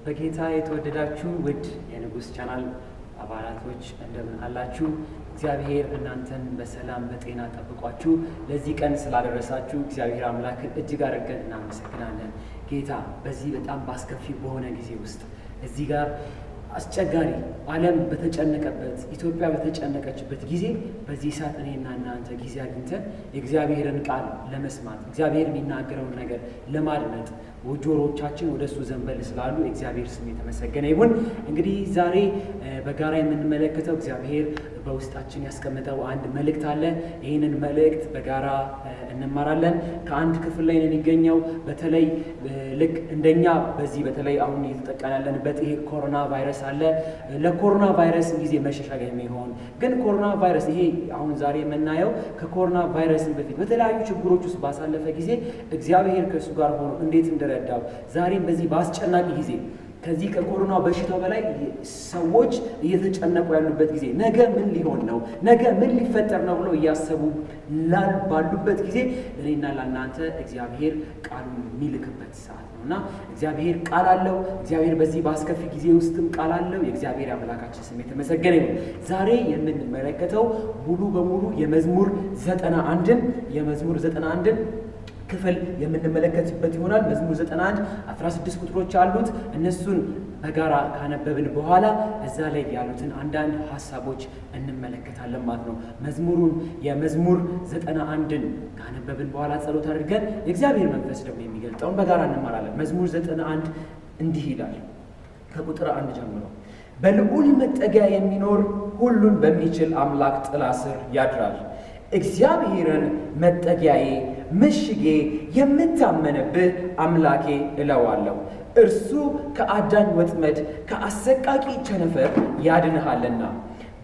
በጌታ የተወደዳችሁ ውድ የንጉስ ቻናል አባላቶች እንደምን አላችሁ? እግዚአብሔር እናንተን በሰላም በጤና ጠብቋችሁ ለዚህ ቀን ስላደረሳችሁ እግዚአብሔር አምላክን እጅግ አድርገን እናመሰግናለን። ጌታ በዚህ በጣም ባስከፊ በሆነ ጊዜ ውስጥ እዚህ ጋር አስቸጋሪ ዓለም በተጨነቀበት ኢትዮጵያ በተጨነቀችበት ጊዜ በዚህ ሰዓት እኔና እናንተ ጊዜ አግኝተን የእግዚአብሔርን ቃል ለመስማት እግዚአብሔር የሚናገረውን ነገር ለማድመጥ ጆሮቻችን ወደሱ ዘንበል ስላሉ የእግዚአብሔር ስም የተመሰገነ ይሁን። እንግዲህ ዛሬ በጋራ የምንመለከተው እግዚአብሔር በውስጣችን ያስቀመጠው አንድ መልእክት አለ። ይህንን መልእክት በጋራ እንማራለን። ከአንድ ክፍል ላይ ነው የሚገኘው። በተለይ ልክ እንደኛ በዚህ በተለይ አሁን እየተጠቃን ያለንበት ይሄ ኮሮና ቫይረስ አለ። ለኮሮና ቫይረስ ጊዜ መሸሻገር የሚሆን ግን ኮሮና ቫይረስ ይሄ አሁን ዛሬ የምናየው ከኮሮና ቫይረስን በፊት በተለያዩ ችግሮች ውስጥ ባሳለፈ ጊዜ እግዚአብሔር ከእሱ ጋር ሆኖ እንዴት እንደረዳው ዛሬም በዚህ በአስጨናቂ ጊዜ ከዚህ ከኮሮና በሽታው በላይ ሰዎች እየተጨነቁ ያሉበት ጊዜ ነገ ምን ሊሆን ነው፣ ነገ ምን ሊፈጠር ነው ብለው እያሰቡ ባሉበት ጊዜ እኔና ለእናንተ እግዚአብሔር ቃሉን የሚልክበት ሰዓት ነው እና እግዚአብሔር ቃል አለው። እግዚአብሔር በዚህ በአስከፊ ጊዜ ውስጥም ቃል አለው። የእግዚአብሔር አምላካችን ስም የተመሰገነ ይሁን። ዛሬ የምንመለከተው ሙሉ በሙሉ የመዝሙር 91ን ክፍል የምንመለከትበት ይሆናል። መዝሙር 91 16 ቁጥሮች አሉት። እነሱን በጋራ ካነበብን በኋላ እዛ ላይ ያሉትን አንዳንድ ሐሳቦች እንመለከታለን ማለት ነው። የመዝሙር 91ን ካነበብን በኋላ ጸሎት አድርገን የእግዚአብሔር መንፈስ ደግሞ የሚገልጠውን በጋራ እንማራለን። መዝሙር 91 እንዲህ ይላል ከቁጥር 1 ጀምሮ። በልዑል መጠጊያ የሚኖር ሁሉን በሚችል አምላክ ጥላ ስር ያድራል። እግዚአብሔርን መጠጊያዬ ምሽጌ የምታመንብህ አምላኬ እለዋለሁ። እርሱ ከአዳኝ ወጥመድ ከአሰቃቂ ቸነፈር ያድንሃልና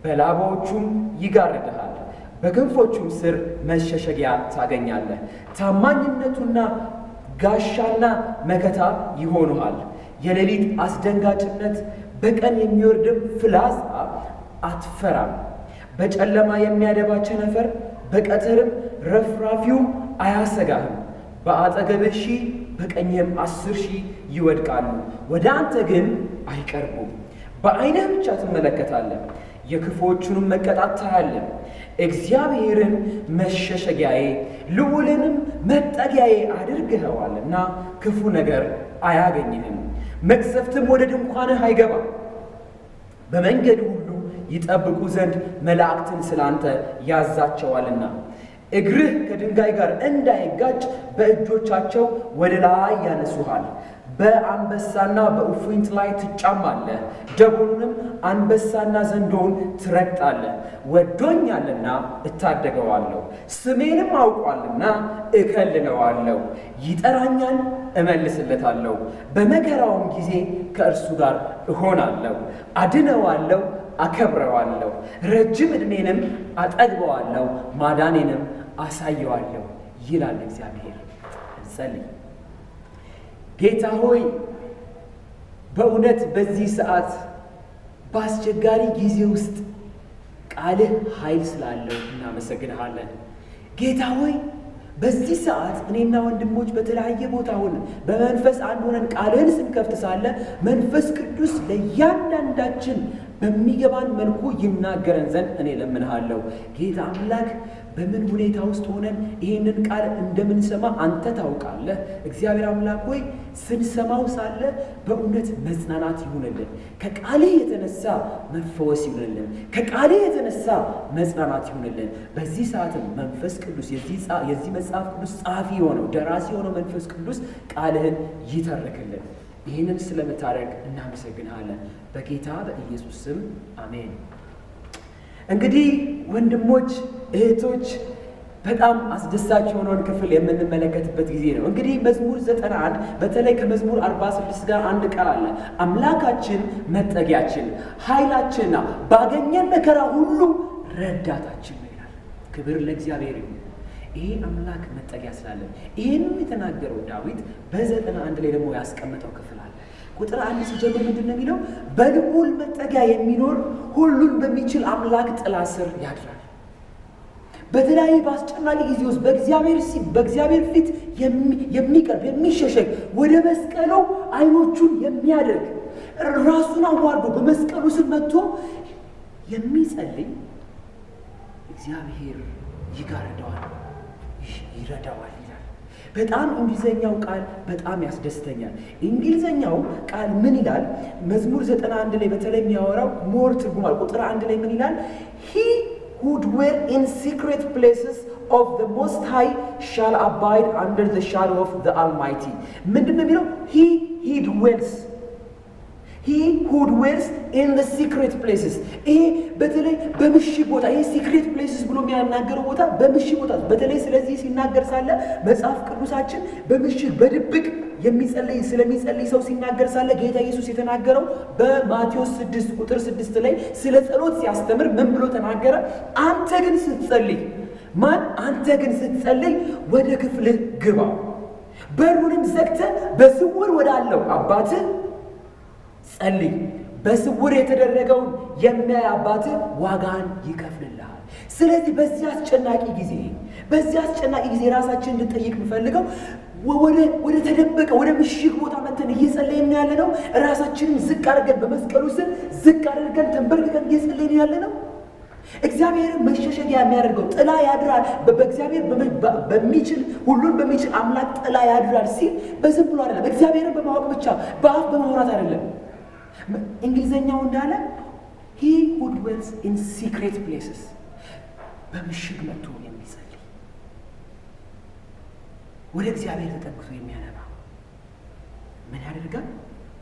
በላባዎቹም ይጋርድሃል። በክንፎቹም ስር መሸሸጊያ ታገኛለህ። ታማኝነቱና ጋሻና መከታ ይሆኑሃል። የሌሊት አስደንጋጭነት በቀን የሚወርድም ፍላጻ አትፈራም። በጨለማ የሚያደባ ቸነፈር በቀትርም ረፍራፊው አያሰጋህም። በአጠገብህ 1000 በቀኝህም 10,000 ይወድቃሉ፣ ወደ አንተ ግን አይቀርቡም። በዓይንህ ብቻ ትመለከታለህ፣ የክፉዎቹንም መቀጣት ታያለህ። እግዚአብሔርን መሸሸጊያዬ ልዑልንም መጠጊያዬ አድርገኸዋልና ክፉ ነገር አያገኝህም። መቅሰፍትም ወደ ድንኳንህ አይገባም። በመንገድ ሁሉ ይጠብቁ ዘንድ መላእክትን ስላንተ ያዛቸዋልና እግርህ ከድንጋይ ጋር እንዳይጋጭ በእጆቻቸው ወደ ላይ ያነሱሃል። በአንበሳና በእፉኝት ላይ ትጫማለህ፣ ደቦሉንም አንበሳና ዘንዶውን ትረግጣለህ። ወዶኛልና እታደገዋለሁ፣ ስሜንም አውቋልና እከልለዋለሁ። ይጠራኛል፣ እመልስለታለሁ፣ በመከራውም ጊዜ ከእርሱ ጋር እሆናለሁ። አድነዋለሁ፣ አከብረዋለሁ፣ ረጅም ዕድሜንም አጠግበዋለሁ፣ ማዳኔንም አሳየዋለሁ ይላል እግዚአብሔር። እንጸልይ። ጌታ ሆይ በእውነት በዚህ ሰዓት በአስቸጋሪ ጊዜ ውስጥ ቃልህ ኃይል ስላለው እናመሰግንሃለን። ጌታ ሆይ በዚህ ሰዓት እኔና ወንድሞች በተለያየ ቦታ ሆነን በመንፈስ አንድ ሆነን ቃልህን ስንከፍት ሳለ መንፈስ ቅዱስ ለእያንዳንዳችን በሚገባን መልኩ ይናገረን ዘንድ እኔ ለምንሃለሁ። ጌታ አምላክ በምን ሁኔታ ውስጥ ሆነን ይህንን ቃል እንደምንሰማ አንተ ታውቃለህ። እግዚአብሔር አምላክ ሆይ ስንሰማው ሳለ በእውነት መጽናናት ይሁንልን። ከቃልህ የተነሳ መፈወስ ይሁንልን። ከቃልህ የተነሳ መጽናናት ይሁንልን። በዚህ ሰዓትም መንፈስ ቅዱስ የዚህ መጽሐፍ ቅዱስ ጸሐፊ የሆነው ደራሲ የሆነው መንፈስ ቅዱስ ቃልህን ይተርክልን። ይህንን ስለምታደርግ እናመሰግንሃለን። በጌታ በኢየሱስ ስም አሜን። እንግዲህ ወንድሞች እህቶች፣ በጣም አስደሳች የሆነውን ክፍል የምንመለከትበት ጊዜ ነው። እንግዲህ መዝሙር 91 በተለይ ከመዝሙር 46 ጋር አንድ ቃል አለ። አምላካችን መጠጊያችን ኃይላችንና ባገኘን መከራ ሁሉ ረዳታችን ነው ይላል። ክብር ለእግዚአብሔር ይሁን። ይሄ አምላክ መጠጊያ ስላለን ይሄንም የተናገረው ዳዊት በ91 ላይ ደግሞ ያስቀመጠው ክፍል አለ። ቁጥር 1 ሲጀምር ምንድን ነው የሚለው? በልዑል መጠጊያ የሚኖር ሁሉን በሚችል አምላክ ጥላ ስር ያድራል። በተለያየ በአስጨናቂ ጊዜ ውስጥ በእግዚአብሔር ፊት የሚቀርብ የሚሸሸግ ወደ መስቀሉ አይኖቹን የሚያደርግ ራሱን አዋርዶ በመስቀሉ ስር መጥቶ የሚጸልይ እግዚአብሔር ይጋርደዋል፣ ይረዳዋል ይላል። በጣም እንግሊዘኛው ቃል በጣም ያስደስተኛል። እንግሊዘኛው ቃል ምን ይላል? መዝሙር 91 ላይ በተለይ የሚያወራው ሞር ትርጉማል። ቁጥር 1 ላይ ምን ይላል? he who dwell in secret places of the most high shall abide under the shadow of the almighty. ምንድነው የሚለው? he who dwells in the secret places. ይሄ በተለይ በምሽግ ቦታ፣ ይሄ secret places ብሎ የሚያናገረው ቦታ በምሽግ ቦታ በተለይ ስለዚህ ሲናገር ሳለ መጽሐፍ ቅዱሳችን በምሽግ በድብቅ ስለሚጸልይ ሰው ሲናገር ሳለ ጌታ ኢየሱስ የተናገረው በማቴዎስ 6 ቁጥር 6 ላይ ስለ ጸሎት ሲያስተምር ምን ብሎ ተናገረ? አንተ ግን ስትጸልይ ወደ ክፍልህ ግባ፣ በሩንም ዘግተህ በስውር ወዳለው አባትህ ጸልይ፣ በስውር የተደረገውን የሚያይ አባትህ ዋጋን ይከፍልልሃል። ስለዚህ በዚህ አስጨናቂ ጊዜ ራሳችንን እንድንጠይቅ የምፈልገው ወደ ተደበቀ ወደ ምሽግ ቦታ መተን እየጸለይን ያለ ነው? ራሳችንን ዝቅ አድርገን በመስቀሉ ስር ዝቅ አድርገን ተንበርክከን እየጸለይን ያለ ነው? እግዚአብሔርን መሸሸጊያ የሚያደርገው ጥላ ያድራል፣ በእግዚአብሔር ሁሉን በሚችል አምላክ ጥላ ያድራል ሲል በዝም ብሎ አይደለም። እግዚአብሔርን በማወቅ ብቻ በአፍ በማውራት አይደለም። እንግሊዘኛው እንዳለ he who dwells in secret places በምሽግ መጥቶ የሚጸልይ ወደ እግዚአብሔር ተጠግቶ የሚያነባ ምን ያደርጋል?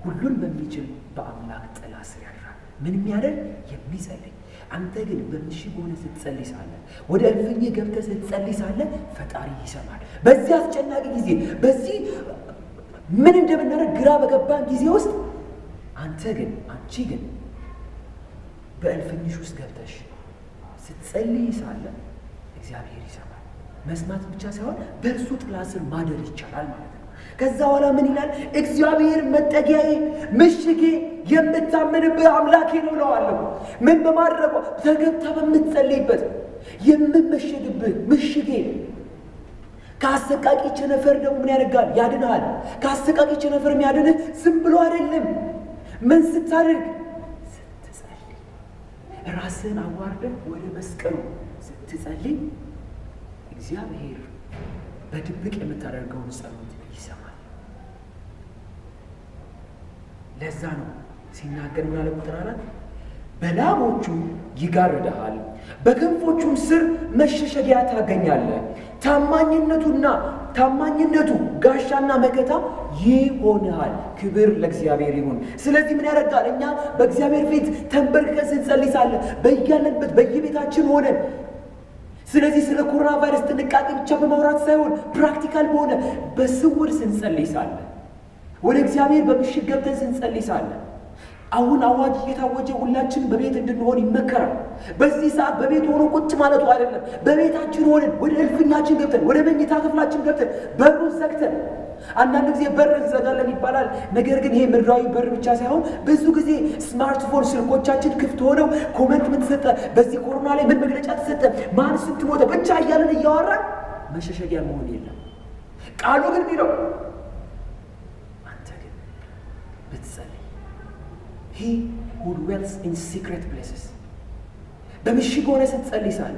ሁሉን በሚችል በአምላክ ጥላ ስር ያድራል። ምን የሚያደርግ? የሚጸልይ። አንተ ግን በምሽግ ሆነ ስትጸልይ ሳለ፣ ወደ እልፍኝህ ገብተህ ስትጸልይ ሳለ ፈጣሪ ይሰማል። በዚህ አስጨናቂ ጊዜ፣ በዚህ ምን እንደምናደርግ ግራ በገባን ጊዜ ውስጥ አንቺ ግን በእልፍኝሽ ውስጥ ገብተሽ ስትጸልይ ሳለ እግዚአብሔር ይሰማል። መስማት ብቻ ሳይሆን በእርሱ ጥላ ስር ማደር ይቻላል ማለት ነው። ከዛ በኋላ ምን ይላል? እግዚአብሔር መጠጊያዬ፣ ምሽጌ፣ የምታመንብህ አምላኬ ነው እለዋለሁ። ምን በማድረጓ? ተገብታ በምትጸልይበት የምመሸግብህ ምሽጌ። ከአሰቃቂ ቸነፈር ደግሞ ምን ያደርጋል? ያድንሃል። ከአሰቃቂ ቸነፈር የሚያድንህ ዝም ብሎ አይደለም። ምን ስታደርግ? ስትጸልይ፣ ራስህን አዋርደህ ወደ መስቀሉ ስትጸልይ እግዚአብሔር በድብቅ የምታደርገውን ጸሎት ይሰማል። ለዛ ነው ሲናገር ምን አለ? ቁጥር 4 በላቦቹ ይጋርድሃል፣ በክንፎቹም ስር መሸሸጊያ ታገኛለህ። ታማኝነቱ ጋሻና መከታ ይሆንሃል። ክብር ለእግዚአብሔር ይሁን። ስለዚህ ምን ያደርጋል? እኛ በእግዚአብሔር ፊት ተንበርክከን ስንጸልይ ሳለ በያለንበት በየቤታችን ሆነን ስለዚህ ስለ ኮሮና ቫይረስ ጥንቃቄ ብቻ በማውራት ሳይሆን ፕራክቲካል በሆነ በስውር ስንጸልይ ሳለ፣ ወደ እግዚአብሔር በምሽግ ገብተን ስንጸልይ ሳለ፣ አሁን አዋጅ እየታወጀ ሁላችን በቤት እንድንሆን ይመከራል። በዚህ ሰዓት በቤት ሆኖ ቁጭ ማለቱ አይደለም። በቤታችን ሆነን ወደ እልፍኛችን ገብተን ወደ መኝታ ክፍላችን ገብተን በሩን ዘግተን፣ አንዳንድ ጊዜ በር እንዘጋለን ይባላል። ነገር ግን ይሄ ምድራዊ በር ብቻ ሳይሆን ብዙ ጊዜ ስማርትፎን ስልኮቻችን ክፍት ሆነው ኮመንት ምን ተሰጠ፣ በዚህ ኮሮና ላይ ምን መግለጫ ተሰጠ፣ ማን ስንት ሞተ ብቻ እያለን እያወራን መሸሸጊያ መሆን የለም። ቃሉ ግን ቢለው አንተ ግን ብትጸልይ he who dwells in secret places በምሽግ ሆነ ስትጸልይ ሳለ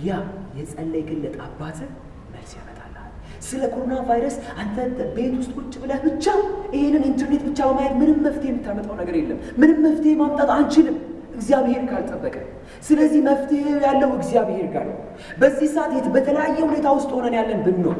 ያ የጸለይክለት አባትህ መልስ ያመጣልሃል። ስለ ኮሮና ቫይረስ አንተ ቤት ውስጥ ቁጭ ብለህ ብቻ ይሄንን ኢንተርኔት ብቻ በማየት ምንም መፍትሄ የምታመጣው ነገር የለም። ምንም መፍትሄ ማምጣት አንችልም እግዚአብሔር ካልጠበቀ። ስለዚህ መፍትሄ ያለው እግዚአብሔር ጋር ነው። በዚህ ሰዓት በተለያየ ሁኔታ ውስጥ ሆነን ያለን ብንኖር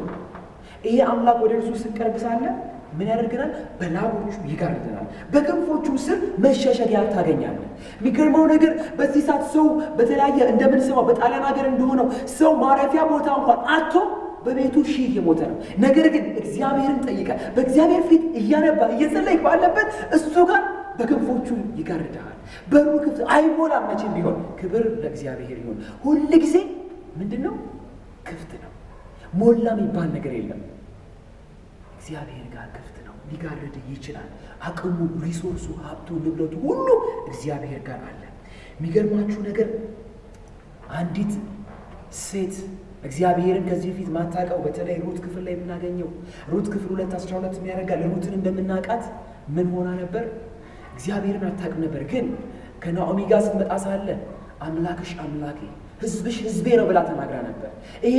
ይሄ አምላክ ወደ እርሱ ስንቀርብ ሳለ ምን ያደርገናል? በላቦቹ ይጋርደናል፣ በክንፎቹ ስር መሸሸጊያ ታገኛለህ። የሚገርመው ነገር በዚህ ሰዓት ሰው በተለያየ እንደምንሰማው በጣሊያን ሀገር እንደሆነው ሰው ማረፊያ ቦታ እንኳን አጥቶ በቤቱ እየሞተ ነው። ነገር ግን እግዚአብሔርን ጠይቀ በእግዚአብሔር ፊት እያነባ እየጸለይክ ባለበት እሱ ጋር በክንፎቹ ይጋርድሃል። በሩ ክፍት አይሞላም መቼም ቢሆን። ክብር ለእግዚአብሔር ይሁን። ሁል ጊዜ ምንድነው? ክፍት ነው። ሞላ የሚባል ነገር የለም። እግዚአብሔር ጋር ክፍት ነው። ሊጋርድ ይችላል። አቅሙ፣ ሪሶርሱ፣ ሀብቱ፣ ንብረቱ ሁሉ እግዚአብሔር ጋር አለ። የሚገርማችሁ ነገር አንዲት ሴት እግዚአብሔርን ከዚህ ፊት ማታውቀው በተለይ ሩት ክፍል ላይ የምናገኘው ሩት ክፍል 2:12 የሚያደርጋል። ሩትን እንደምናውቃት ምን ሆና ነበር? እግዚአብሔርን አታውቅም ነበር። ግን ከናኦሚ ጋር ስትመጣ ሳለ አምላክሽ አምላኬ ሕዝብሽ ሕዝቤ ነው ብላ ተናግራ ነበር። ይሄ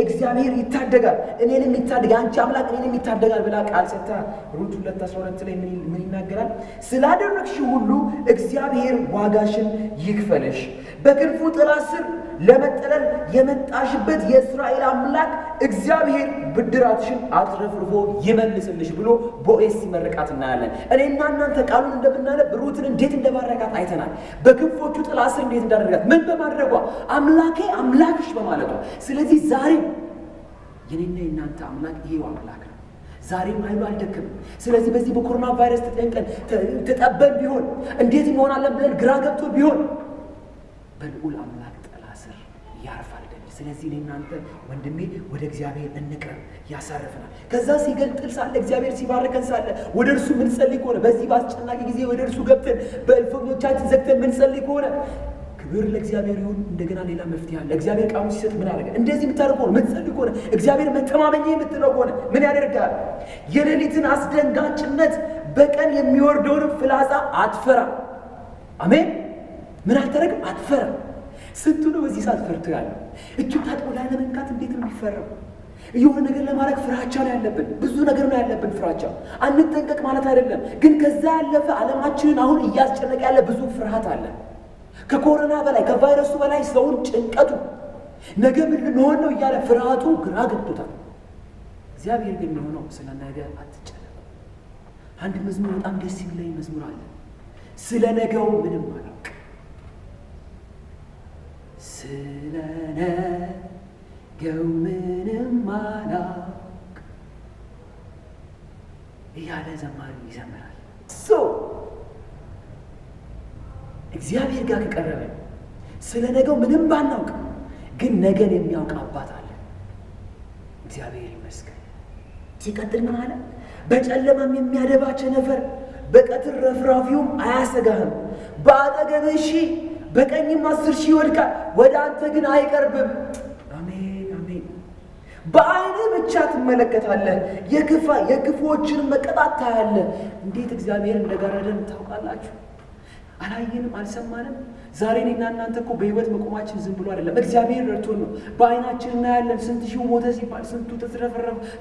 እግዚአብሔር ይታደጋል፣ እኔንም ይታደጋል፣ አንቺ አምላክ እኔንም ይታደጋል ብላ ቃል ሰጥታ ሩት 2:12 ላይ ምን ይናገራል? ስላደረግሽው ሁሉ እግዚአብሔር ዋጋሽን ይክፈልሽ፣ በክንፉ ጥላ ስር ለመጠለል የመጣሽበት የእስራኤል አምላክ እግዚአብሔር ብድራትሽን አትረፍርፎ ይመልስልሽ ብሎ ቦዔዝ ሲመርቃት እናያለን። እኔና እናንተ ቃሉን እንደምናነብ ሩትን እንዴት እንደባረካት አይተናል። በክንፎቹ ጥላ ስር እንዴት እንዳደረጋት ምን በማድረጓ አምላኬ አምላክሽ በማለቷ። ስለዚህ ዛሬም የኔና የእናንተ አምላክ ይሄው አምላክ ነው። ዛሬም ኃይሉ አልደከምም። ስለዚህ በዚህ በኮሮና ቫይረስ ተጨንቀን ተጠበን ቢሆን እንዴት እንሆናለን ብለን ግራ ገብቶ ቢሆን በልዑል አምላክ ጥላ ስር ያርፋል። ስለዚህ እናንተ ወንድሜ ወደ እግዚአብሔር እንቅረብ፣ ያሳርፈናል። ከዛ ሲገልጥል ሳለ እግዚአብሔር ሲባርከን ሳለ ወደ እርሱ ምንጸልይ ከሆነ በዚህ በአስጨናቂ ጊዜ ወደ እርሱ ገብተን በእልፍኞቻችን ዘግተን ምንጸልይ ከሆነ ክብር ለእግዚአብሔር ይሁን። እንደገና ሌላ መፍትሄ አለ። እግዚአብሔር ቃሉ ሲሰጥ ምን አደረገ? እንደዚህ የምታደርግ ከሆነ ምትጸልይ ከሆነ እግዚአብሔር መተማመኛ የምትለው ከሆነ ምን ያደርጋል? የሌሊትን አስደንጋጭነት በቀን የሚወርደውን ፍላጻ አትፈራ። አሜን። ምን አልተረግም? አትፈራ። ስንቱ ነው በዚህ ሰዓት ፈርቶ ያለው? እጁን ታጥቦ ላለመንካት እንዴት ነው የሚፈራው? የሆነ ነገር ለማድረግ ፍራቻ ነው ያለብን። ብዙ ነገር ነው ያለብን ፍራቻ። አንጠንቀቅ ማለት አይደለም፣ ግን ከዛ ያለፈ ዓለማችንን አሁን እያስጨነቀ ያለ ብዙ ፍርሃት አለ። ከኮሮና በላይ ከቫይረሱ በላይ ሰውን ጭንቀቱ ነገ ምን ልንሆን ነው እያለ ፍርሃቱ ግራ ገብቶታል። እግዚአብሔር ግን የሆነው ስለ ነገ አትጨነቁ። አንድ መዝሙር በጣም ደስ የሚለኝ መዝሙር አለ። ስለ ነገው ምንም አላውቅ፣ ስለ ነገው ምንም አላውቅ እያለ ዘማሪው ይዘምራል። እግዚአብሔር ጋር ከቀረበ ስለ ነገው ምንም ባናውቅ ግን ነገን የሚያውቅ አባት አለ። እግዚአብሔር ይመስገን። ሲቀጥል ምን አለ? በጨለማም የሚያደባ ቸነፈር በቀትር ረፍራፊውም አያሰጋህም። በአጠገብህ 1000 በቀኝም 10,000 ይወድቃል፣ ወደ አንተ ግን አይቀርብም። አሜን አሜን። በዓይንህ ብቻ ትመለከታለህ፣ የክፉዎችን መቀጣት ታያለህ። እንዴት እግዚአብሔር እንደጋረደን ታውቃላችሁ? አላየንም፣ አልሰማንም። ዛሬ እኔና እናንተ እኮ በህይወት መቆማችን ዝም ብሎ አይደለም፣ እግዚአብሔር ረድቶን ነው። በዓይናችን እናያለን። ስንት ሺው ሞተ ሲባል፣ ስንቱ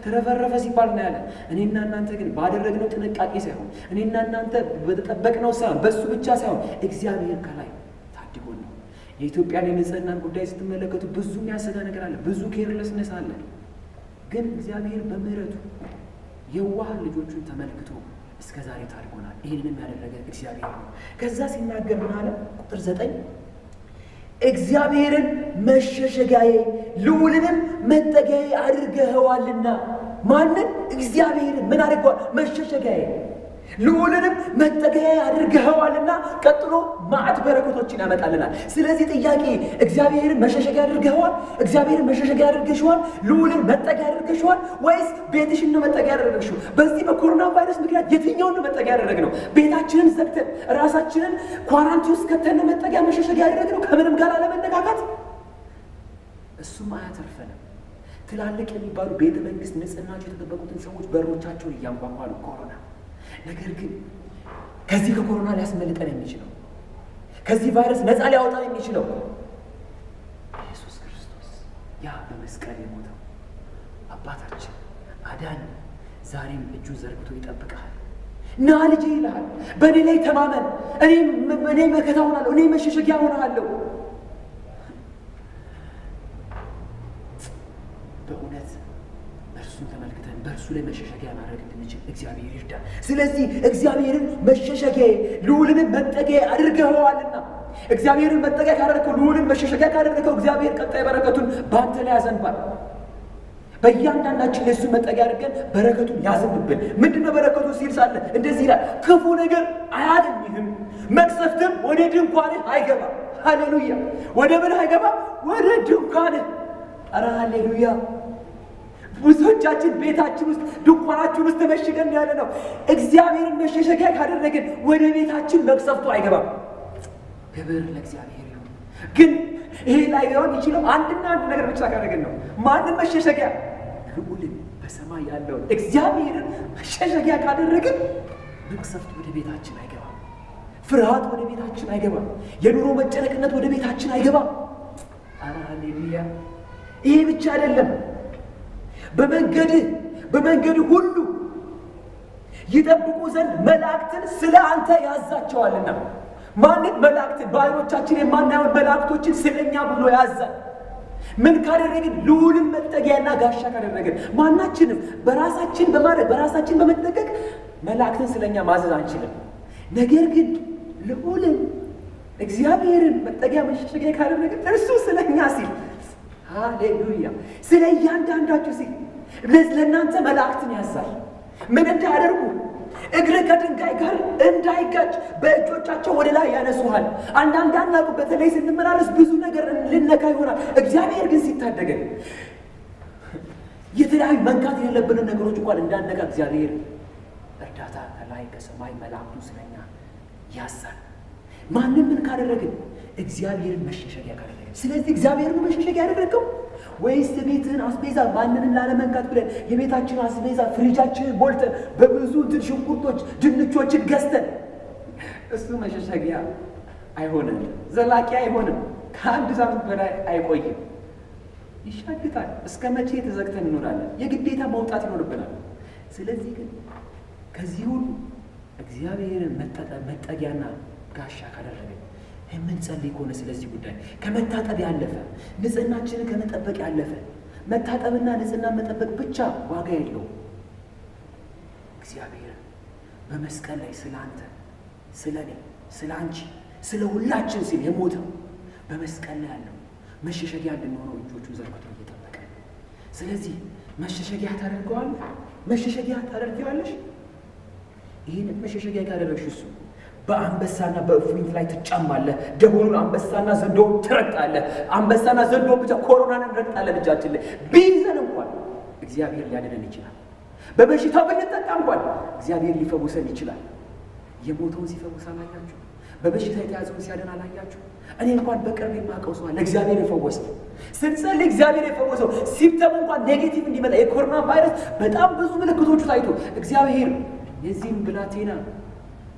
ተረፈረፈ ሲባል እናያለን። እኔና እናንተ ግን ባደረግነው ጥንቃቄ ሳይሆን፣ እኔና እናንተ በተጠበቅነው ሳይሆን፣ በሱ ብቻ ሳይሆን እግዚአብሔር ከላይ ታድጎን ነው። የኢትዮጵያን የንጽህናን ጉዳይ ስትመለከቱ ብዙ የሚያሰጋ ነገር አለ፣ ብዙ ኬርለስነስ አለ። ግን እግዚአብሔር በምህረቱ የዋህ ልጆቹን ተመልክቶ እስከ ዛሬ ታድጎናል። ይህንንም ያደረገ እግዚአብሔር ነው። ከዛ ሲናገር ምን አለ? ቁጥር 9 እግዚአብሔርን መሸሸጊያዬ ልዑልንም መጠጊያዬ አድርገኸዋልና። ማንን? እግዚአብሔርን ምን አድርገዋል? መሸሸጊያዬ ልዑልንም መጠጊያዬ አድርገኸዋልና። ቀጥሎ ማዕት በረከቶችን ያመጣልናል። ስለዚህ ጥያቄ እግዚአብሔርን መሸሸጊያ አድርገኸዋል? እግዚአብሔርን መሸሸጊያ አድርገሽዋል? ልዑልን መጠጊያ አድርገሽዋል? ወይስ ቤትሽን ነው መጠጊያ ያደረግሽው? በዚህ በኮሮና ቫይረስ ምክንያት የትኛውን ነው መጠጊያ ያደረግነው? ቤታችንን ዘግተን ራሳችንን ኳራንቲን ውስጥ ከተን ነው መጠጊያ መሸሸጊያ ያደረግነው? ከምንም ጋር አለመነካካት? እሱም አያተርፈንም። ትላልቅ የሚባሉ ቤተ መንግስት ንጽህናቸው የተጠበቁትን ሰዎች በሮቻቸውን እያንኳኳ ነው ኮሮና። ነገር ግን ከዚህ ከኮሮና ሊያስመልጠን የሚችለው ከዚህ ቫይረስ ነፃ ሊያወጣን የሚችለው ኢየሱስ ክርስቶስ፣ ያ በመስቀል የሞተው አባታችን አዳኝ ዛሬም እጁን ዘርግቶ ይጠብቃል። ና ልጄ ይልሃል። በእኔ ላይ ተማመን፣ እኔ መከታ ሆናለሁ፣ እኔ መሸሸጊያ ሆናለሁ። በእውነት እርሱን ተመልክተን በእርሱ ላይ መሸሸጊያ ማድረግ እንድንችል እግዚአብሔር ይርዳል። ስለዚህ እግዚአብሔርን መሸሸጊያዬ ልዑልንም መጠጊያዬ አድርገኸዋልና። እግዚአብሔርን መጠጊያ ካደረግከው፣ ልዑልን መሸሸጊያ ካደረግከው እግዚአብሔር ቀጣይ በረከቱን በአንተ ላይ ያዘንባል። በእያንዳንዳችን የእሱን መጠጊያ አድርገን በረከቱን ያዘንብብን። ምንድነው በረከቱ ሲል ሳለ እንደዚህ ይላል፣ ክፉ ነገር አያገኝህም፣ መቅሰፍትም ወደ ድንኳንህ አይገባም። ሃሌሉያ! ወደ ምን አይገባም? ወደ ድንኳንህ። ኧረ ሃሌሉያ! ብዙዎቻችን ቤታችን ውስጥ ድንኳናችን ውስጥ ተመሽገን ያለ ነው። እግዚአብሔርን መሸሸጊያ ካደረግን ወደ ቤታችን መቅሰፍቱ አይገባም። ክብር ለእግዚአብሔር ይሁን። ግን ይሄ ላይ ሊሆን ይችላል አንድና አንድ ነገር ብቻ ካደረግን ነው። ማንን መሸሸጊያ? ልዑልን በሰማይ ያለውን እግዚአብሔርን መሸሸጊያ ካደረግን መቅሰፍት ወደ ቤታችን አይገባም። ፍርሃት ወደ ቤታችን አይገባም። የኑሮ መጨነቅነት ወደ ቤታችን አይገባም። አረ ሃሌሉያ! ይሄ ብቻ አይደለም። በመንገድ ሁሉ ይጠብቁ ዘንድ መላእክትን ስለ አንተ ያዛቸዋልና። ማንም መላእክትን በዓይኖቻችን የማናየውን መላእክቶችን ስለኛ ብሎ ያዛል። ምን ካደረግን? ልዑልን መጠጊያና ጋሻ ካደረግን። ማናችንም በራሳችን በመጠቀቅ መላእክትን ስለኛ ማዘዝ አንችልም። ነገር ግን ልዑልን እግዚአብሔርን መጠጊያ መሸሸጊያ ካደረግን እርሱ ስለኛ ሲል፣ ሃሌሉያ፣ ስለ እያንዳንዳችሁ ሲል ለእናንተ መላእክትን ያዛል። ምን እንዳያደርጉ? እግር ከድንጋይ ጋር እንዳይጋጭ በእጆቻቸው ወደ ላይ ያነሱሃል። አንዳንድ አናውቅ፣ በተለይ ስንመላለስ ብዙ ነገር ልነካ ይሆናል። እግዚአብሔር ግን ሲታደገን የተለያዩ መንካት የሌለብንን ነገሮች እንኳን እንዳነካ እግዚአብሔር እርዳታ ከላይ ከሰማይ መላእክቱ ስለኛ ያዛል። ማንም ምን ካደረግን? እግዚአብሔርን መሸሸጊያ ካደረግን። ስለዚህ እግዚአብሔርን መሸሸጊያ ያደረገው ወይስ የቤትህን አስቤዛ ማንንም ላለመንካት ብለን የቤታችን አስቤዛ ፍሪጃችንን ሞልተን በብዙ ሽንኩርቶች፣ ድንቾችን ገዝተን? እሱ መሸሸጊያ አይሆንም፣ ዘላቂ አይሆንም፣ ከአንድ ሳምንት በላይ አይቆይም፣ ይሻግታል። እስከ መቼ ተዘግተን እንኖራለን? የግዴታ መውጣት ይኖርብናል። ስለዚህ ግን ከዚህ ሁሉ እግዚአብሔርን መጠጊያና ጋሻ ካደረገን የምንጸልይ ከሆነ ስለዚህ ጉዳይ ከመታጠብ ያለፈ ንጽህናችንን ከመጠበቅ ያለፈ መታጠብና ንጽህና መጠበቅ ብቻ ዋጋ የለውም። እግዚአብሔር በመስቀል ላይ ስለ አንተ፣ ስለ እኔ፣ ስለ አንቺ፣ ስለ ሁላችን ሲል የሞተው በመስቀል ላይ ያለው መሸሸጊያ እንድንሆነው እጆቹን ዘርግቶ እየጠበቀ። ስለዚህ መሸሸጊያ ታደርገዋለህ፣ መሸሸጊያ ታደርጊዋለሽ። ይህን መሸሸጊያ ካደረግሽ እሱ በአንበሳና በእፉኝት ላይ ትጫማለህ። ደቦሉን አንበሳና ዘንዶውን ትረግጣለህ። አንበሳና ዘንዶውን ብቻ ኮሮናን እንረግጣለን። እጃችን ላይ ቢይዘን እንኳን እግዚአብሔር ሊያድነን ይችላል። በበሽታው ብንጠቃ እንኳን እግዚአብሔር ሊፈውሰን ይችላል። የሞተውን ሲፈውስ አላያችሁ? በበሽታ የተያዘውን ሲያድን አላያችሁ? እኔ እንኳን በቅርብ የማውቀው ሰው አለ እግዚአብሔር የፈወሰው። ስንጸልይ እግዚአብሔር የፈወሰው ሲምፕተም እንኳን ኔጌቲቭ እንዲመጣ የኮሮና ቫይረስ በጣም ብዙ ምልክቶቹ ታይቶ እግዚአብሔር የዚህም ብላቴና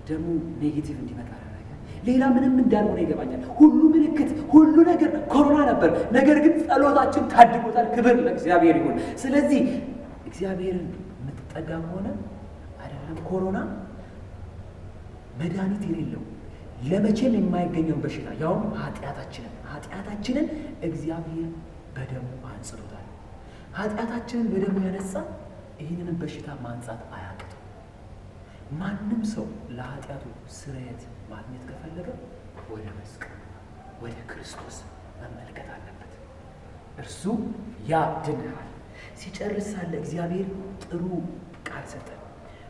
ደግሞ ኔጌቲቭ እንዲመጣ አደረገ። ሌላ ምንም እንዳልሆነ ይገባኛል። ሁሉ ምልክት፣ ሁሉ ነገር ኮሮና ነበር። ነገር ግን ጸሎታችን ታድጎታል። ክብር ለእግዚአብሔር ይሁን። ስለዚህ እግዚአብሔርን የምትጠጋ ከሆነ አይደለም ኮሮና መድኃኒት የሌለው ለመቼም የማይገኘውን በሽታ ያውም ኃጢአታችንን እግዚአብሔር በደሙ አንጽቶታል። ኃጢአታችንን በደሙ ያነጻ ይህንንም በሽታ ማንጻት አያቅትም። ማንም ሰው ለኃጢአቱ ስርየት ማግኘት ከፈለገ ወደ መስቀል ወደ ክርስቶስ መመልከት አለበት። እርሱ ያድናል። ሲጨርስ ሳለ እግዚአብሔር ጥሩ ቃል ሰጠን።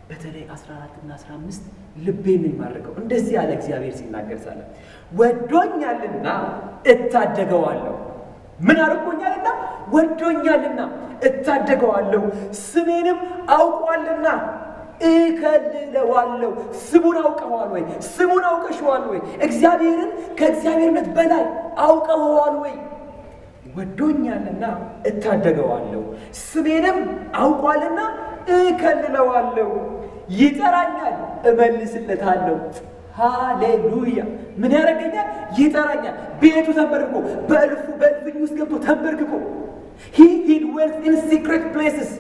በተለይ 14 እና 15 ልቤን የሚማርከው እንደዚህ ያለ እግዚአብሔር ሲናገር ሳለ ወዶኛልና እታደገዋለሁ። ምን አድርጎኛልና? ወዶኛልና እታደገዋለሁ። ስሜንም አውቋልና እከልለዋለሁ። ስሙን አውቀዋል ወይ? ስሙን አውቀሽዋል ወይ? እግዚአብሔርን ከእግዚአብሔርነት በላይ አውቀዋል ወይ? ወዶኛልና እታደገዋለሁ። ስሜንም አውቋልና እከልለዋለሁ። ይጠራኛል፣ እመልስለታለሁ። ሃሌሉያ! ምን ያደርገኛል? ይጠራኛል። ቤቱ ተንበርክኮ በእልፍኝ ውስጥ ገብቶ ተንበርክኮ he dwells in secret places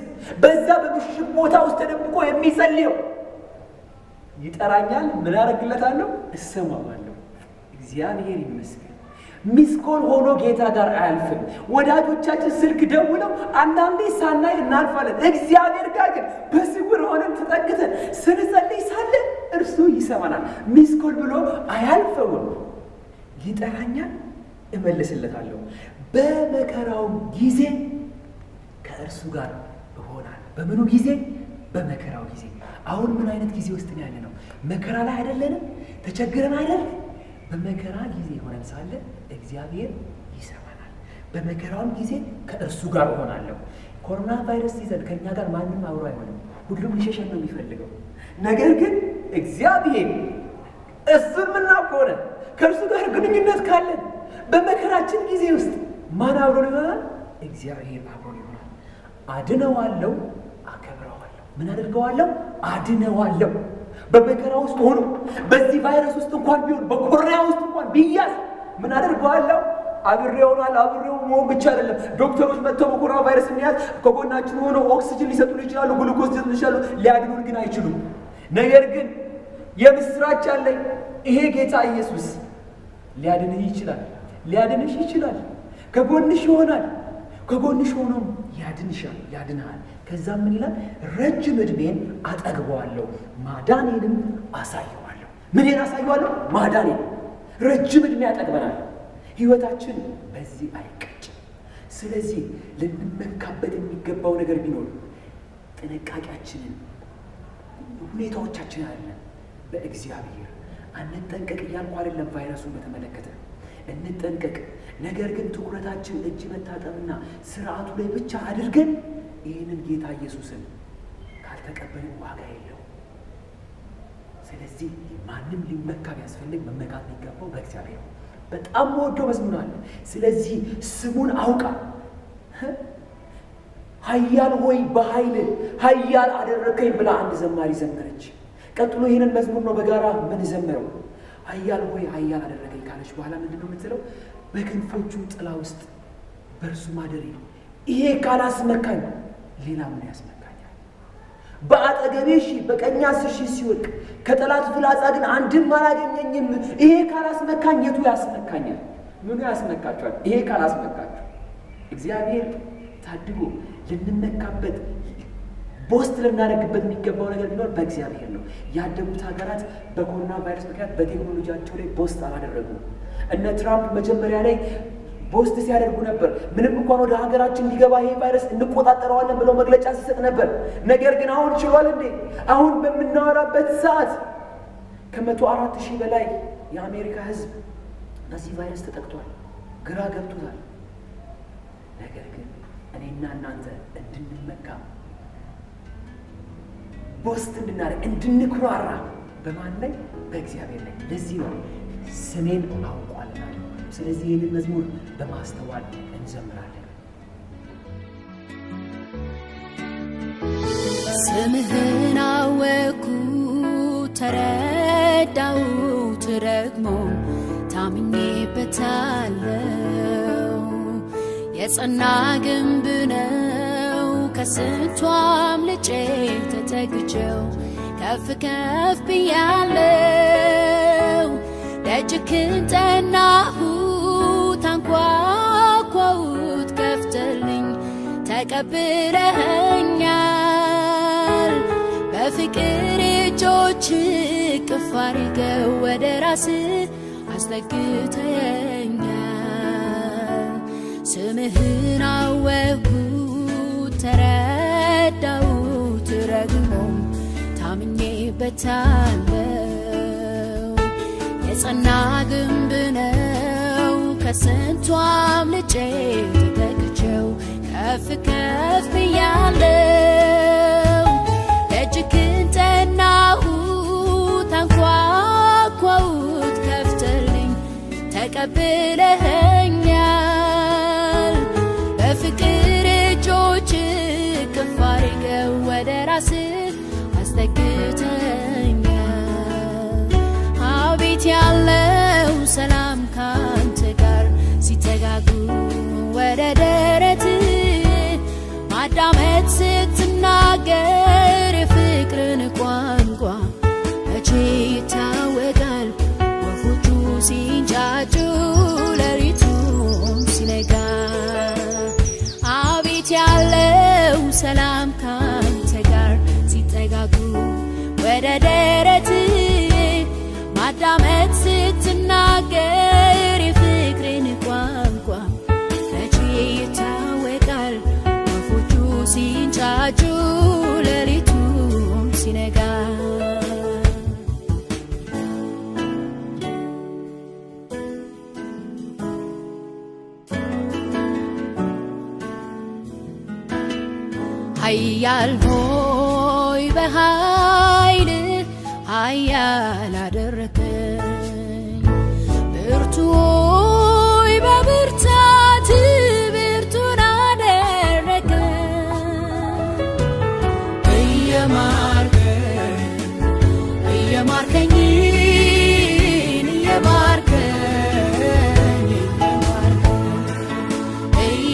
በዛ በምሽግ ቦታ ውስጥ ተደብቆ የሚጸልየው ይጠራኛል። ምን ያደርግለታለሁ? እሰማዋለሁ። እግዚአብሔር ይመስገን። ሚስኮል ሆኖ ጌታ ጋር አያልፍም። ወዳጆቻችን ስልክ ደውለው አንዳንዴ ሳናይ እናልፋለን። እግዚአብሔር ጋር ግን በስውር ሆነን ተጠግተን ስንጸልይ ሳለ እርሱ ይሰማናል። ሚስኮል ብሎ አያልፈውም። ይጠራኛል፣ እመልስለታለሁ። በመከራው ጊዜ ከእርሱ ጋር እሆናለሁ። በምኑ ጊዜ? በመከራው ጊዜ። አሁን ምን አይነት ጊዜ ውስጥ ነው ያለ ነው? መከራ ላይ አይደለንም? ተቸግረን አይደል? በመከራ ጊዜ ሆነን ሳለ እግዚአብሔር ይሰማናል። በመከራውም ጊዜ ከእርሱ ጋር እሆናለሁ። ኮሮና ቫይረስ ይዘን ከእኛ ጋር ማንም አብሮ አይሆንም። ሁሉም ሊሸሸን ነው የሚፈልገው። ነገር ግን እግዚአብሔር እሱን ምናውቅ ከሆነ ከእርሱ ጋር ግንኙነት ካለን በመከራችን ጊዜ ውስጥ ማን አብሮን ይሆናል? እግዚአብሔር አብሮን ይሆናል። አድነዋለሁ፣ አከብረዋለሁ። ምን አድርገዋለሁ? አድነዋለሁ። በመከራ ውስጥ ሆኖ በዚህ ቫይረስ ውስጥ እንኳን ቢሆን በኮሮና ውስጥ እንኳን ቢያዝ ምን አደርገዋለሁ? አብሬው መሆን ብቻ አይደለም። ዶክተሮች መጥተው በኮሮና ቫይረስ እንያዝ ከጎናችን ሆነው ኦክሲጅን ሊሰጡን ይችላሉ፣ ግሉኮዝ ሊሰጡን ይችላሉ፣ ሊያድኑን ግን አይችሉም። ነገር ግን የምስራች አለኝ። ይሄ ጌታ ኢየሱስ ሊያድንህ ይችላል፣ ሊያድንሽ ይችላል። ከጎንሽ ይሆናል። ከጎንሽ ሆኖ ያድንሻል፣ ያድንሃል። ከዛም ምን ይላል? ረጅም ዕድሜን አጠግበዋለሁ፣ ማዳኔንም አሳየዋለሁ። ምንን አሳየዋለሁ? ማዳኔን። ረጅም ዕድሜ ያጠግበናል። ሕይወታችን በዚህ አይቀጭም። ስለዚህ ልንመካበት የሚገባው ነገር ቢኖር ጥንቃቄያችንን፣ ሁኔታዎቻችን አለ በእግዚአብሔር አንጠንቀቅ እያልኩ አይደለም። ቫይረሱን በተመለከተ እንጠንቀቅ። ነገር ግን ትኩረታችን እጅ መታጠብና ስርዓቱ ላይ ብቻ አድርገን ይህንን ጌታ ኢየሱስን ካልተቀበልን ዋጋ የለው። ስለዚህ ማንም ሊመካ ቢያስፈልግ መመካት የሚገባው በእግዚአብሔር ነው። በጣም ወደው መዝሙር አለ። ስለዚህ ስሙን አውቃ ኃያል ሆይ በኃይል ኃያል አደረከኝ ብላ አንድ ዘማሪ ዘመረች። ቀጥሎ ይህንን መዝሙር ነው በጋራ ምን ዘመረው። ኃያል ሆይ ኃያል አደረከኝ ካለች በኋላ ምንድነው የምትለው? በክንፎቹ ጥላ ውስጥ በእርሱ ማደሬ ነው። ይሄ ካላስመካኝ ሌላ ምን ያስመካኛል? በአጠገቤ ሺህ በቀኝ 10 ሺህ ሲወድቅ ከጠላት ፍላጻ ግን አንድም አላገኘኝም። ይሄ ካላስመካኝ የቱ ያስመካኛል? ምኑ ያስመካቸዋል? ይሄ ካላስመካቸው እግዚአብሔር ታድጎ ልንመካበት ቦስት ልናደርግበት የሚገባው ነገር ቢኖር በእግዚአብሔር ነው። ያደጉት ሀገራት በኮሮና ቫይረስ ምክንያት በቴክኖሎጂያቸው ላይ ቦስት አላደረጉም። እነ ትራምፕ መጀመሪያ ላይ ቦስት ሲያደርጉ ነበር። ምንም እንኳን ወደ ሀገራችን ሊገባ ይሄ ቫይረስ እንቆጣጠረዋለን ብለው መግለጫ ሲሰጥ ነበር። ነገር ግን አሁን ችሏል እንዴ? አሁን በምናወራበት ሰዓት ከ104 ሺህ በላይ የአሜሪካ ሕዝብ በዚህ ቫይረስ ተጠቅቷል። ግራ ገብቶታል። ነገር ግን እኔና እናንተ እንድንመካ ቦስት እንድናደርግ እንድንኩራራ በማን ላይ? በእግዚአብሔር ላይ። ለዚህ ነው ስሜን አውቋልና። ስለዚህ ይህንን መዝሙር በማስተዋል እንዘምራለን። ስምህን አወኩ ተረዳሁት፣ ደግሞ ታምኜበታለሁ። የጸና ግንብ ነው ከስንቱ አምልጬ ተጠግቼው ከፍ ከፍ ብያለሁ። ደጅህን ጠናሁት አንኳኳሁት፣ ከፍተህልኝ ተቀብለኸኛል። በፍቅር እጆች እቅፍ አድርገህ ወደ ራስህ አስጠግተኸኛል። ስምህን አወቅሁት ተረዳሁት፣ ደግሞም ታምኜበታለሁ። የጸና ግንብ ነው ከስንቱ አምልጬ ተጠግቼው ከፍ ከፍ ብያለሁ። ደጅህን ጠናሁት አንኳኳሁት፣ ከፍተህልኝ ተቀብለኸኛል። በፍቅር እጆች እቅፍ አድርገህ ወደ ራስህ አስጠግተኸኛል። አቤት ያለው ሰላም ካንተ ጋር ሲተጋጉ ወደ ደረትህ ማዳመጥ ስትናገር የፍቅርን ቋንቋ መቼ ይታወቃል? ወፎቹ ሲንጫጩ ሌሊቱም ሲነጋ። አቤት ያለው ሰላም ካንተ ጋር ሲጠጋጉ ወደ ደረትህ ማዳመጥ ስትናገር የፍቅርን ቋንቋ መቼ ይታወቃል? ወፎቹ ሲንጫጩ ሌሊቱም ሲነጋ። ኃያል ሆይ በኃይል ኃያል አደረከኝ፣ ብርቱ ሆይ በብርታት ብርቱን አደረከኝ።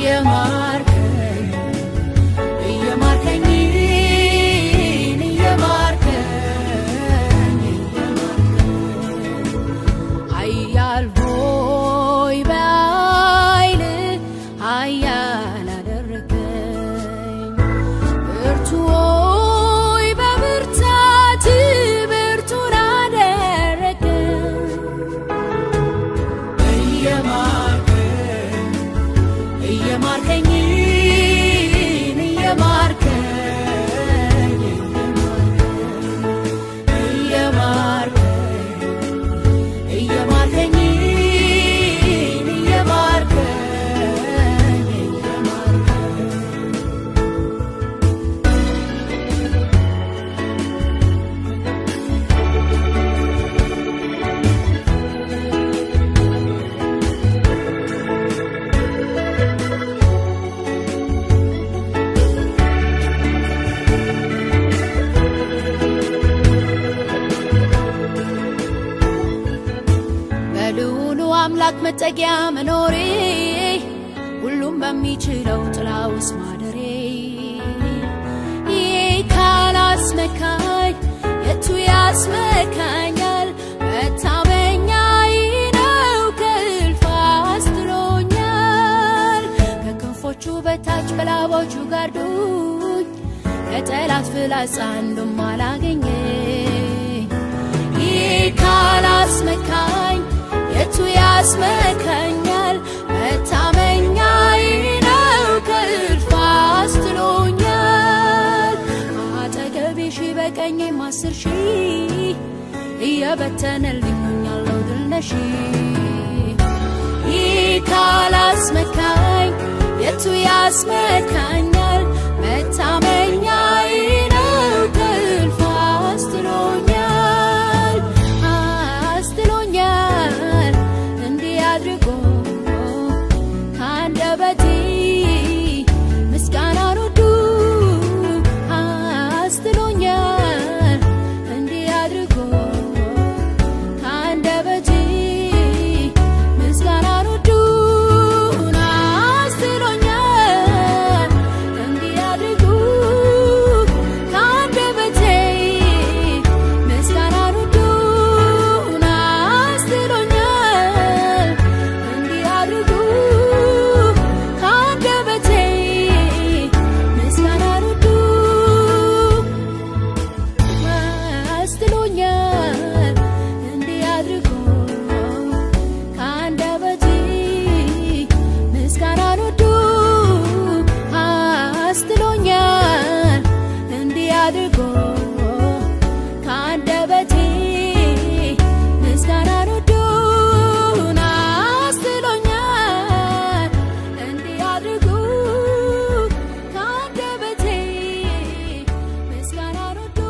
እየማርከኝ እየማርከኝ ኃያል ሆይ በኃይልህ ኃያል አደረከኝ ብርቱ ሆይ በብርታትህ ብርቱን አደረከኝ እየማርከኝ አምላክ መጠጊያ መኖሬ ሁሉም በሚችለው ጥላ ውስጥ ማደሬ ይህ ካላስመካኝ የቱ ያስመካኛል? መታመኛዬ ነው ከእልፍ አስጥሎኛል። ከክንፎቹ በታች በላቦቹ ጋርዶኝ ከጠላት ፍላጻ አንዱም አላገኘኝ። ይህ ካላስመካኝ የቱ ያስመካኛል? መታመኛዬ ነው ከእልፍ አስጥሎኛል። አጠገቤ ሺህ በቀኜም 10,000 እየበተነልኝ ሆኛለሁ ድል ነሺ። ይህ ካላስመካኝ የቱ ያስመካኛል? መታመኛዬ ነው ከእልፍ አስጥሎኛል አስጥሎኛል። እንዲህ አድርጎ ከአንደበቴ ምስጋናን ወዱ አስጥሎኛል። እንዲህ አድርጎ ከአንደበቴ ምስጋናን ወዱ አስጥሎኛል። እንዲህ አድርጎ ከአንደበቴ ምስጋናን ወዱ አስጥሎኛል። እንዲህ አድርጎ ከአንደበቴ ምስጋናን ወዱ አስጥሎኛል። እንዲህ አድርጎ ከአንደበቴ ምስጋናን ወዱ አስጥሎኛል። እንዲህ አድርጎ ከአንደበቴ ምስጋናን ወዱ አስጥሎኛል። እንዲህ አድርጎ ከአንደበቴ ምስጋናን ወዱ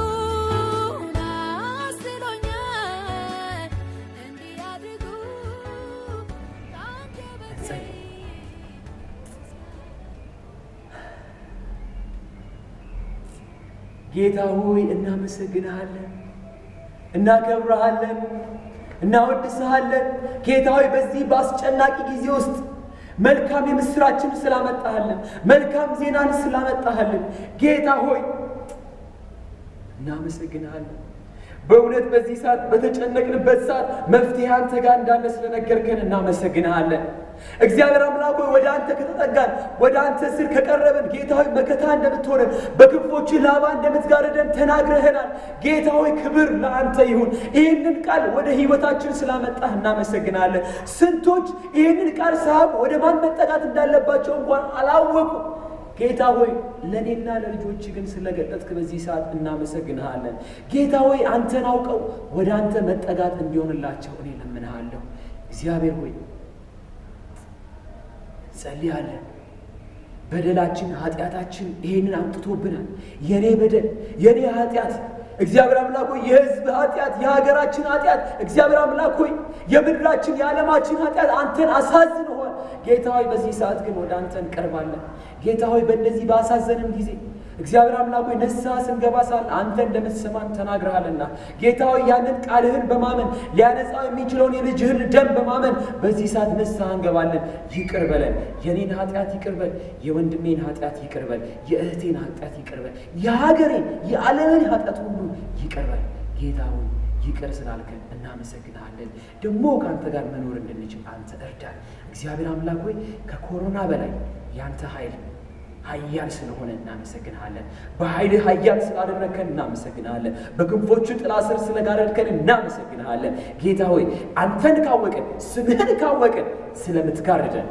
አስጥሎኛል። እንዲህ አድርጎ ከአንደበቴ ጌታ ሆይ እናመሰግንሃለን፣ እናከብረሃለን፣ እናወድስሃለን። ጌታ ሆይ በዚህ በአስጨናቂ ጊዜ ውስጥ መልካም የምስራችን ስላመጣሃለን፣ መልካም ዜናን ስላመጣሃለን ጌታ ሆይ እናመሰግንሃለን። በእውነት በዚህ ሰዓት በተጨነቅንበት ሰዓት መፍትሄ አንተ ጋር እንዳለ ስለነገርከን እናመሰግንሃለን። እግዚአብሔር አምላክ ሆይ ወደ አንተ ከተጠጋን ወደ አንተ ስር ከቀረብን ጌታ ሆይ መከታ እንደምትሆነን በክንፎች ላባ እንደምትጋርደን ተናግረህናል። ጌታ ሆይ ክብር ለአንተ ይሁን። ይህንን ቃል ወደ ሕይወታችን ስላመጣህ እናመሰግናለን። ስንቶች ይህንን ቃል ሳያውቁ ወደ ማን መጠጋት እንዳለባቸው እንኳን አላወቁ። ጌታ ሆይ ለእኔና ለልጆች ግን ስለገለጥክ በዚህ ሰዓት እናመሰግንሃለን። ጌታ ሆይ አንተን አውቀው ወደ አንተ መጠጋት እንዲሆንላቸው እኔ ለምንሃለሁ። እግዚአብሔር ሆይ ጸልያለን። በደላችን ኃጢአታችን ይሄንን አምጥቶብናል። የኔ በደል የኔ ኃጢአት እግዚአብሔር አምላክ ሆይ የሕዝብ ኃጢአት የሀገራችን ኃጢአት እግዚአብሔር አምላክ ሆይ የምድራችን የዓለማችን ኃጢአት አንተን አሳዝኖሃል። ጌታ ሆይ በዚህ ሰዓት ግን ወደ አንተ እንቀርባለን። ጌታ ሆይ በእንደዚህ ባሳዘንን ጊዜ እግዚአብሔር አምላክ ሆይ ንስሐ ስንገባ ሳለ አንተ እንደምትሰማን ተናግረሃልና ጌታ ሆይ ያንን ቃልህን በማመን ሊያነጻው የሚችለውን የልጅህን ደም በማመን በዚህ ሰዓት ንስሐ እንገባለን። ይቅር በለን፣ የኔን ኃጢአት ይቅር በል፣ የወንድሜን ኃጢአት ይቅር በል፣ የእህቴን ኃጢአት ይቅር በል፣ የሀገሬን የዓለምን ኃጢአት ሁሉ ይቅር በል። ጌታ ሆይ ይቅር ስላልከን እናመሰግናለን። ደግሞ ከአንተ ጋር መኖር እንድንችል አንተ እርዳን። እግዚአብሔር አምላክ ሆይ ከኮሮና በላይ ያንተ ኃይል ኃያል ስለሆነ እናመሰግናለን። በኃይልህ ኃያል ስላደረግከን እናመሰግናለን። በክንፎቹ ጥላ ስር ስለጋረድከን እናመሰግናለን። ጌታ ሆይ አንተን ካወቅን ስምህን ካወቅን ስለምትጋርደን